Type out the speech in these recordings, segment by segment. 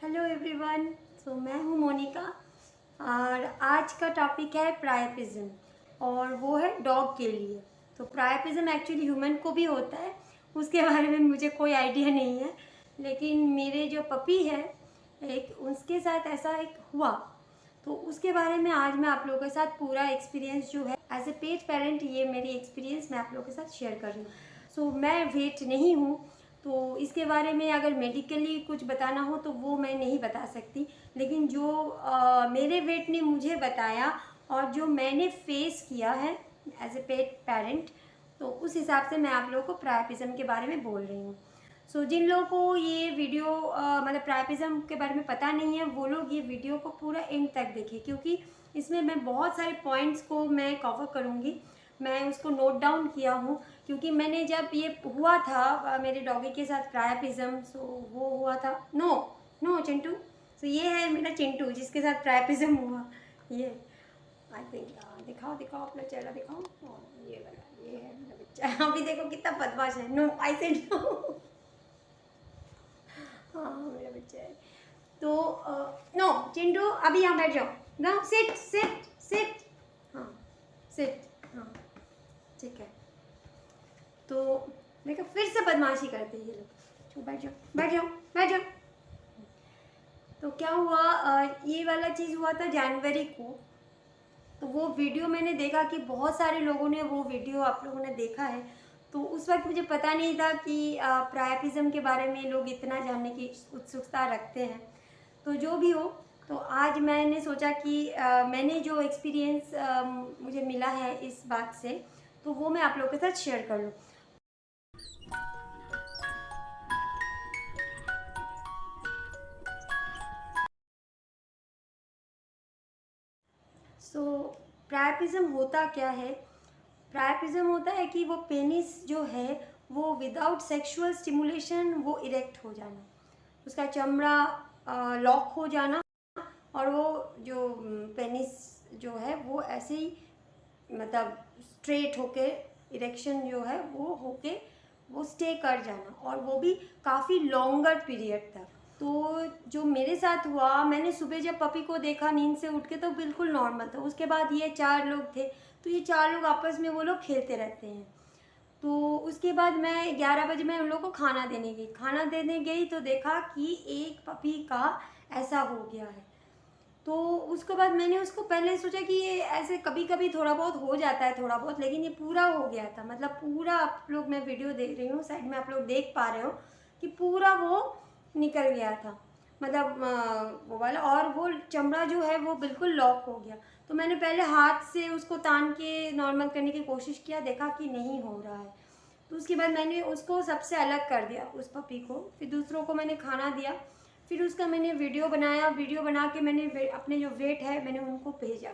Hello everyone. मैं हूँ मोनिका और आज का टॉपिक है प्रायपिज्म और वो है डॉग के लिए। तो प्रायपिज्म एक्चुअली ह्यूमन को भी होता है, उसके बारे में मुझे कोई आइडिया नहीं है, लेकिन मेरे जो पपी है एक उसके साथ ऐसा एक हुआ, तो उसके बारे में आज मैं आप लोगों के साथ पूरा एक्सपीरियंस जो है एज ए पेट पेरेंट, ये मेरी एक्सपीरियंस मैं आप लोगों के साथ शेयर कर रही हूँ। मैं वेट नहीं हूँ, तो इसके बारे में अगर मेडिकली कुछ बताना हो तो वो मैं नहीं बता सकती, लेकिन जो मेरे वेट ने मुझे बताया और जो मैंने फेस किया है एज ए पेट पेरेंट, तो उस हिसाब से मैं आप लोगों को प्रायपिज्म के बारे में बोल रही हूँ। जिन लोगों को ये वीडियो मतलब प्रायपिज्म के बारे में पता नहीं है, वो लोग ये वीडियो को पूरा एंड तक देखें, क्योंकि इसमें मैं बहुत सारे पॉइंट्स को मैं कवर करूँगी। मैं उसको नोट डाउन किया हूँ, क्योंकि मैंने जब ये हुआ था मेरे डॉगी के साथ प्रायपिज्म, वो हुआ था नो नो चिंटू। ये है मेरा चिंटू जिसके साथ प्रायपिज्म हुआ। ये आई थिंक दिखाओ दिखाओ अपना चेहरा दिखाओ। ये वाला, ये है मेरा बच्चा। अभी देखो कितना बदमाश है। No I said no. हाँ मेरा बच्चा है। तो नो चिंटू, अभी यहाँ बैठ जाओ ना। Sit sit sit. हाँ सिट। हाँ ठीक है। तो देखो फिर से बदमाशी करते हैं ये लोग। बैठ जाओ बैठ जाओ बैठ जाओ। तो क्या हुआ, ये वाला चीज़ हुआ था जनवरी को। तो वो वीडियो मैंने देखा कि बहुत सारे लोगों ने वो वीडियो आप लोगों ने देखा है। तो उस वक्त मुझे पता नहीं था कि प्रायपिज्म के बारे में लोग इतना जानने की उत्सुकता रखते हैं। तो जो भी हो, तो आज मैंने सोचा कि मैंने जो एक्सपीरियंस मुझे मिला है इस बात से, तो वो मैं आप लोगों के साथ शेयर कर लूँ। प्रायपिज्म होता क्या है? प्रायपिज्म होता है कि वो पेनिस जो है वो विदाउट सेक्सुअल स्टिमुलेशन वो इरेक्ट हो जाना, उसका चमड़ा लॉक हो जाना, और वो जो पेनिस जो है वो ऐसे ही मतलब स्ट्रेट होके इरेक्शन जो है वो होके वो स्टे कर जाना, और वो भी काफ़ी लॉन्गर पीरियड तक। तो जो मेरे साथ हुआ, मैंने सुबह जब पपी को देखा नींद से उठ के तो बिल्कुल नॉर्मल था। उसके बाद ये 4 लोग थे, तो ये 4 लोग आपस में वो लोग खेलते रहते हैं। तो उसके बाद मैं 11 बजे मैं उन लोगों को खाना देने गई। खाना देने गई तो देखा कि एक पपी का ऐसा हो गया है। तो उसके बाद मैंने उसको पहले सोचा कि ये ऐसे कभी कभी थोड़ा बहुत हो जाता है थोड़ा बहुत, लेकिन ये पूरा हो गया था। मतलब पूरा, आप लोग, मैं वीडियो देख रही हूँ साइड में, आप लोग देख पा रहे हो कि पूरा वो निकल गया था, मतलब वो वाला, और वो चमड़ा जो है वो बिल्कुल लॉक हो गया। तो मैंने पहले हाथ से उसको तान के नॉर्मल करने की कोशिश किया, देखा कि नहीं हो रहा है। तो उसके बाद मैंने उसको सबसे अलग कर दिया, उस पपी को। फिर दूसरों को मैंने खाना दिया। फिर उसका मैंने वीडियो बनाया, वीडियो बना के मैंने अपने जो वेट है मैंने उनको भेजा।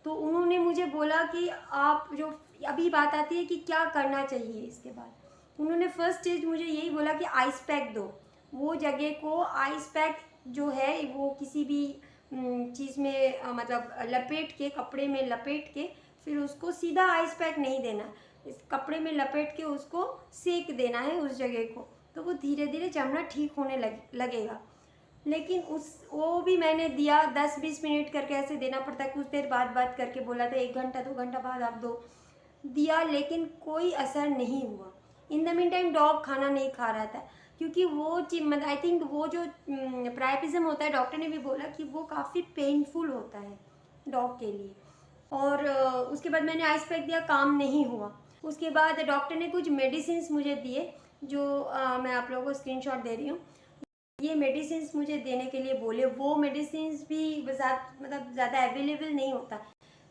तो उन्होंने मुझे बोला कि आप जो, अभी बात आती है कि क्या करना चाहिए इसके बाद। उन्होंने फर्स्ट स्टेज मुझे यही बोला कि आइस पैक दो। वो जगह को आइस पैक जो है वो किसी भी चीज़ में मतलब लपेट के, कपड़े में लपेट के, फिर उसको सीधा आइस पैक नहीं देना, इस कपड़े में लपेट के उसको सेक देना है उस जगह को, तो वो धीरे धीरे चमड़ा ठीक होने लगेगा। लेकिन वो भी मैंने दिया, 10-20 मिनट करके ऐसे देना पड़ता है, कुछ देर बाद बात करके बोला था 1 घंटा 2 घंटा बाद आप दो। दिया लेकिन कोई असर नहीं हुआ। In the mean time dog खाना नहीं खा रहा था, क्योंकि वो मतलब आई थिंक वो जो प्रायपिज्म होता है, डॉक्टर ने भी बोला कि वो काफ़ी पेनफुल होता है डॉग के लिए। और उसके बाद मैंने आइस पैक दिया, काम नहीं हुआ। उसके बाद डॉक्टर ने कुछ मेडिसिन मुझे दिए, जो मैं आप लोगों को स्क्रीनशॉट दे रही हूँ। ये मेडिसिन मुझे देने के लिए बोले। वो मेडिसिन भी मतलब ज़्यादा अवेलेबल नहीं होता।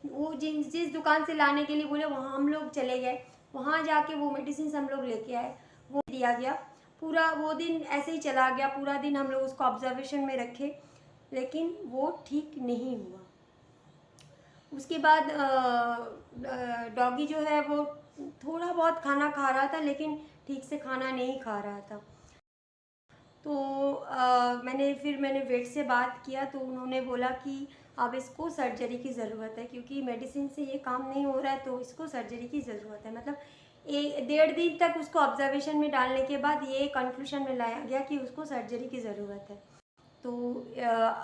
वो जिस दुकान से लाने के लिए बोले वहाँ हम लोग चले गए, वहाँ जाके वो मेडिसिन हम लोग लेके आए, वो दिया गया। पूरा वो दिन ऐसे ही चला गया, पूरा दिन हम लोग उसको ऑब्जर्वेशन में रखे, लेकिन वो ठीक नहीं हुआ। उसके बाद डॉगी जो है वो थोड़ा बहुत खाना खा रहा था, लेकिन ठीक से खाना नहीं खा रहा था। तो मैंने वेट से बात किया, तो उन्होंने बोला कि अब इसको सर्जरी की ज़रूरत है, क्योंकि मेडिसिन से ये काम नहीं हो रहा है, तो इसको सर्जरी की ज़रूरत है। मतलब 1-1.5 दिन तक उसको ऑब्जर्वेशन में डालने के बाद ये कंक्लूजन में लाया गया कि उसको सर्जरी की ज़रूरत है। तो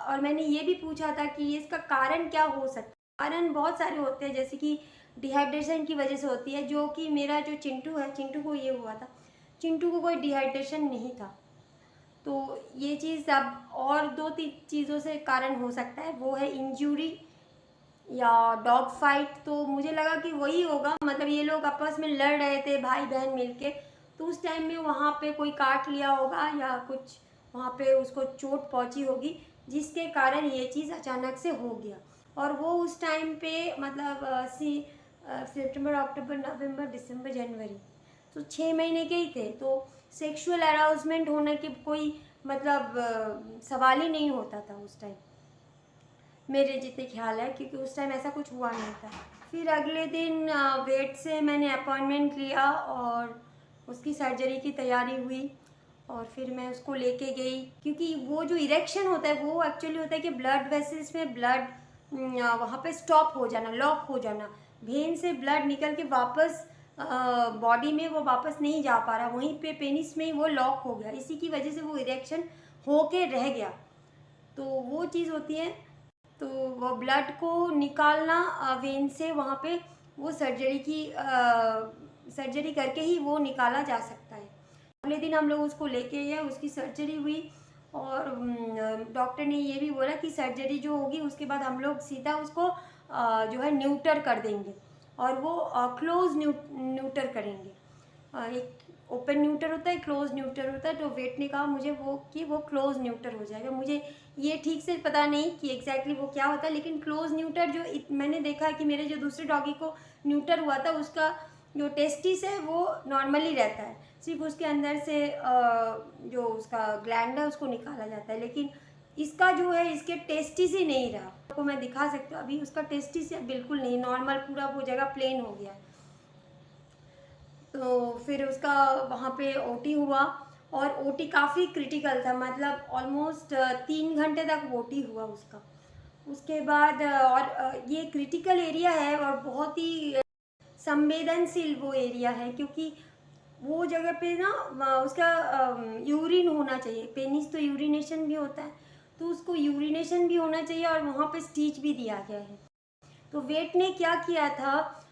और मैंने ये भी पूछा था कि इसका कारण क्या हो सकता है। कारण बहुत सारे होते हैं, जैसे कि डिहाइड्रेशन की वजह से होती है, जो कि मेरा जो चिंटू है, चिंटू को ये हुआ था। चिंटू को कोई डिहाइड्रेशन नहीं था। तो ये चीज़ अब और 2-3 चीज़ों से कारण हो सकता है, वो है इंजरी या डॉग फाइट। तो मुझे लगा कि वही होगा, मतलब ये लोग आपस में लड़ रहे थे भाई बहन मिलके, तो उस टाइम में वहाँ पे कोई काट लिया होगा या कुछ वहाँ पे उसको चोट पहुँची होगी, जिसके कारण ये चीज़ अचानक से हो गया। और वो उस टाइम पे मतलब सितंबर, अक्टूबर, नवंबर, दिसंबर, जनवरी, तो 6 महीने के ही थे। तो सेक्सुअल अराउजमेंट होने के कोई मतलब सवाल ही नहीं होता था उस टाइम, मेरे जितने ख्याल है, क्योंकि उस टाइम ऐसा कुछ हुआ नहीं था। फिर अगले दिन वेट से मैंने अपॉइंटमेंट लिया और उसकी सर्जरी की तैयारी हुई और फिर मैं उसको लेके गई, क्योंकि वो जो इरेक्शन होता है वो एक्चुअली होता है कि ब्लड वेसल्स में ब्लड वहाँ पे स्टॉप हो जाना, लॉक हो जाना, वेन से ब्लड निकल के वापस बॉडी में वो वापस नहीं जा पा रहा, वहीं पे पेनिस में ही वो लॉक हो गया, इसी की वजह से वो इरेक्शन होके रह गया। तो वो चीज़ होती है। तो वो ब्लड को निकालना वेन से, वहाँ पे वो सर्जरी करके ही वो निकाला जा सकता है। अगले दिन हम लोग उसको लेके गए, उसकी सर्जरी हुई और डॉक्टर ने ये भी बोला कि सर्जरी जो होगी उसके बाद हम लोग सीधा उसको जो है न्यूटर कर देंगे और वो क्लोज न्यूटर करेंगे। एक ओपन न्यूटर होता है, क्लोज न्यूटर होता है। तो वेट ने कहा मुझे वो कि वो क्लोज न्यूटर हो जाएगा। मुझे ये ठीक से पता नहीं कि एग्जैक्टली वो क्या होता है, लेकिन क्लोज न्यूटर जो मैंने देखा है कि मेरे जो दूसरे डॉगी को न्यूटर हुआ था, उसका जो टेस्टिस है वो नॉर्मली रहता है, सिर्फ उसके अंदर से जो उसका ग्लैंड है उसको निकाला जाता है, लेकिन इसका जो है इसके टेस्टिस ही नहीं रहा। आपको मैं दिखा सकती हूँ, अभी उसका टेस्टिस बिल्कुल नहीं, नॉर्मल पूरा वो जगह प्लेन हो गया। तो फिर उसका वहाँ पे ओटी हुआ और ओटी काफ़ी क्रिटिकल था, मतलब ऑलमोस्ट 3 घंटे तक ओटी हुआ उसका। उसके बाद और ये क्रिटिकल एरिया है और बहुत ही संवेदनशील वो एरिया है, क्योंकि वो जगह पे ना उसका यूरिन होना चाहिए। पेनिस तो यूरिनेशन भी होता है, तो उसको यूरिनेशन भी होना चाहिए और वहाँ पे स्टिच भी दिया गया है। तो वेट ने क्या किया था,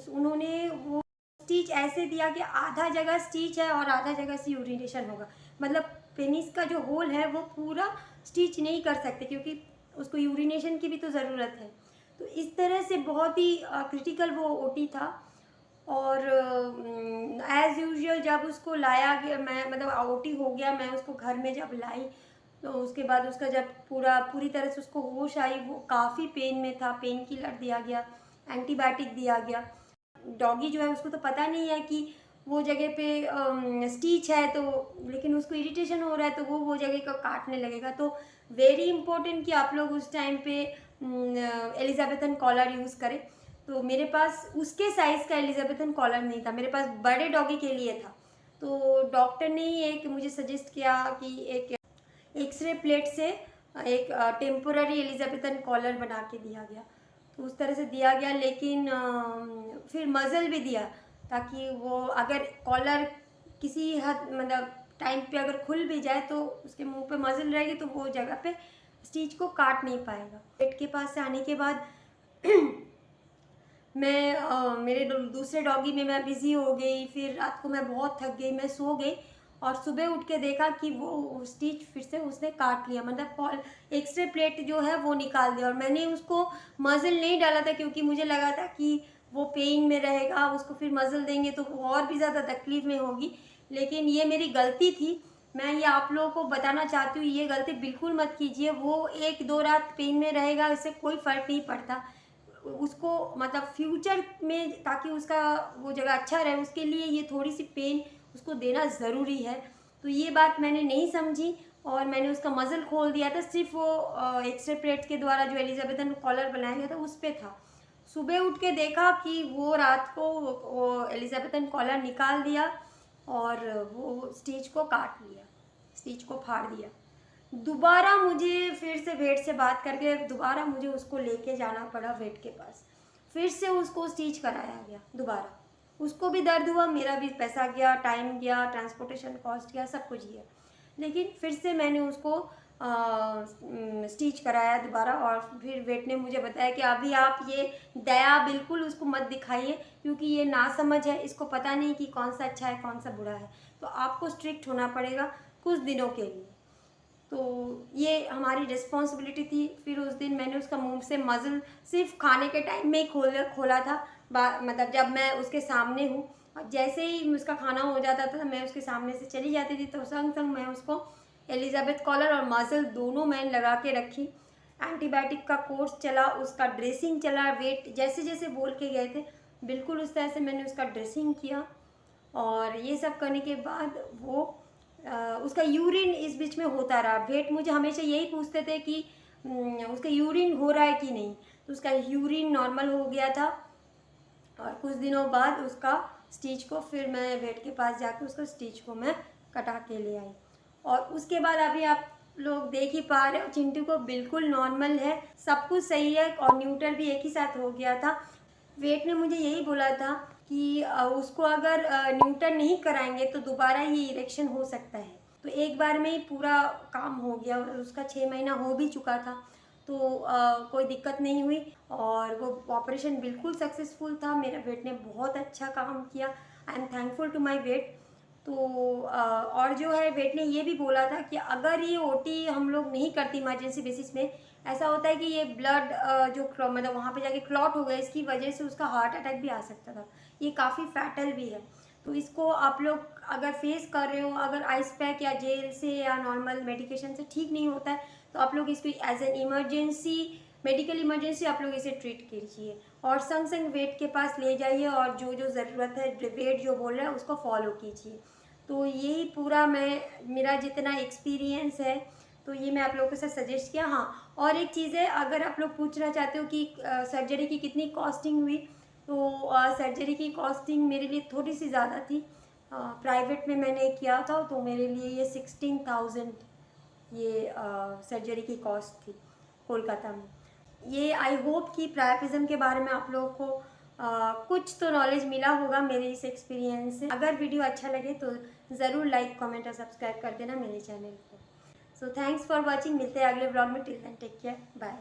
उन्होंने वो स्टिच ऐसे दिया कि आधा जगह स्टिच है और आधा जगह से यूरिनेशन होगा, मतलब पेनिस का जो होल है वो पूरा स्टिच नहीं कर सकते, क्योंकि उसको यूरिनेशन की भी तो ज़रूरत है। तो इस तरह से बहुत ही क्रिटिकल वो ओटी था। और एज़ यूजुअल जब उसको लाया गया, मैं मतलब ओटी हो गया, मैं उसको घर में जब लाई, तो उसके बाद उसका जब पूरी तरह से उसको होश आई, वो काफ़ी पेन में था, पेन किलर दिया गया, एंटीबायोटिक दिया गया। डॉगी जो है उसको तो पता नहीं है कि वो जगह पे स्टिच है, तो लेकिन उसको इरिटेशन हो रहा है तो वो जगह को काटने लगेगा। तो वेरी इंपॉर्टेंट कि आप लोग उस टाइम पे एलिजाबेथन कॉलर यूज़ करें। तो मेरे पास उसके साइज़ का एलिजाबेथन कॉलर नहीं था, मेरे पास बड़े डॉगी के लिए था। तो डॉक्टर ने ही एक मुझे सजेस्ट किया कि एक एक्सरे प्लेट से एक टेम्पोररी एलिजाबेथन कॉलर बना के दिया गया। तो उस तरह से दिया गया, लेकिन फिर मज़ल भी दिया, ताकि वो अगर कॉलर किसी हद मतलब टाइम पे अगर खुल भी जाए तो उसके मुंह पे मज़ल रहेगी, तो वो जगह पे स्टिच को काट नहीं पाएगा। पेट के पास से आने के बाद मैं मेरे दूसरे डॉगी में मैं बिज़ी हो गई, फिर रात को मैं बहुत थक गई, मैं सो गई और सुबह उठ के देखा कि वो स्टिच फिर से उसने काट लिया, मतलब एक्सरे प्लेट जो है वो निकाल दिया। और मैंने उसको मज़ल नहीं डाला था, क्योंकि मुझे लगा था कि वो पेन में रहेगा, उसको फिर मज़ल देंगे तो वो और भी ज़्यादा तकलीफ़ में होगी। लेकिन ये मेरी गलती थी, मैं ये आप लोगों को बताना चाहती हूँ, ये गलती बिल्कुल मत कीजिए। वो 1-2 रात पेन में रहेगा, इससे कोई फ़र्क नहीं पड़ता। उसको मतलब फ्यूचर में, ताकि उसका वो जगह अच्छा रहे, उसके लिए ये थोड़ी सी पेन उसको देना ज़रूरी है। तो ये बात मैंने नहीं समझी और मैंने उसका मज़ल खोल दिया था, सिर्फ वो एक्सरे प्लेट के द्वारा जो एलिजाबेथन कॉलर बनाया गया था उस पर था। सुबह उठ के देखा कि वो रात को वो एलिजाबेथन कॉलर निकाल दिया और वो स्टिच को काट लिया, स्टिच को फाड़ दिया। दोबारा मुझे फिर से वेट से बात करके दोबारा मुझे उसको लेके जाना पड़ा वेट के पास, फिर से उसको स्टिच कराया गया दोबारा। उसको भी दर्द हुआ, मेरा भी पैसा गया, टाइम गया, ट्रांसपोर्टेशन कॉस्ट गया, सब कुछ गया। लेकिन फिर से मैंने उसको स्टिच कराया दोबारा। और फिर वेट ने मुझे बताया कि अभी आप ये दया बिल्कुल उसको मत दिखाइए, क्योंकि ये नासमझ है, इसको पता नहीं कि कौन सा अच्छा है कौन सा बुरा है, तो आपको स्ट्रिक्ट होना पड़ेगा कुछ दिनों के लिए। तो ये हमारी रिस्पॉन्सिबिलिटी थी। फिर उस दिन मैंने उसका मुंह से मज़ल सिर्फ खाने के टाइम में ही खोला था, मतलब जब मैं उसके सामने हूँ, और जैसे ही उसका खाना हो जाता था मैं उसके सामने से चली जाती थी, तो संग संग मैं उसको एलिजाबेथ कॉलर और मज़ल दोनों मैंने लगा के रखी। एंटीबायोटिक का कोर्स चला, उसका ड्रेसिंग चला, वेट जैसे जैसे बोल के गए थे बिल्कुल उस तरह से मैंने उसका ड्रेसिंग किया। और ये सब करने के बाद वो उसका यूरिन इस बीच में होता रहा। वेट मुझे हमेशा यही पूछते थे कि उसका यूरिन हो रहा है कि नहीं, तो उसका यूरिन नॉर्मल हो गया था। और कुछ दिनों बाद उसका स्टिच को फिर मैं वेट के पास जाके उसका स्टिच को मैं कटा के ले आई। और उसके बाद अभी आप लोग देख ही पा रहे हो चिंटू को बिल्कुल नॉर्मल है, सब कुछ सही है, और न्यूटर भी एक ही साथ हो गया था। वेट ने मुझे यही बोला था कि उसको अगर न्यूटन नहीं कराएंगे तो दोबारा ये इरेक्शन हो सकता है। तो एक बार में ही पूरा काम हो गया, और उसका 6 महीना हो भी चुका था, तो कोई दिक्कत नहीं हुई, और वो ऑपरेशन बिल्कुल सक्सेसफुल था। मेरा वेट ने बहुत अच्छा काम किया। I am thankful to my weight. तो और जो है वेट ने ये भी बोला था कि अगर ये ओटी हम लोग नहीं करते इमरजेंसी बेसिस में, ऐसा होता है कि ये ब्लड जो मतलब वहाँ पे जाके क्लॉट हो गया, इसकी वजह से उसका हार्ट अटैक भी आ सकता था। ये काफ़ी फैटल भी है, तो इसको आप लोग अगर फेस कर रहे हो, अगर आइस पैक या जेल से या नॉर्मल मेडिकेशन से ठीक नहीं होता है, तो आप लोग इसको as an emergency, medical emergency आप लोग इसे ट्रीट कीजिए, और संग संग वेट के पास ले जाइए, और जो जो ज़रूरत है वेट जो बोल रहा है उसको फॉलो कीजिए। तो यही पूरा मेरा जितना एक्सपीरियंस है, तो ये मैं आप लोगों के साथ सजेस्ट किया। हाँ, और एक चीज़ है, अगर आप लोग पूछना चाहते हो कि सर्जरी की कितनी कॉस्टिंग हुई, तो सर्जरी की कॉस्टिंग मेरे लिए थोड़ी सी ज़्यादा थी। प्राइवेट में मैंने किया था, तो मेरे लिए ये 16,000 ये सर्जरी की कॉस्ट थी कोलकाता में। ये आई होप कि प्रायपिज्म के बारे में आप लोगों को कुछ तो नॉलेज मिला होगा मेरे इस एक्सपीरियंस से। अगर वीडियो अच्छा लगे तो ज़रूर लाइक, कमेंट और सब्सक्राइब कर देना मेरे चैनल को। So thanks for watching. मिलते हैं अगले ब्लॉग में। Till then take care, bye.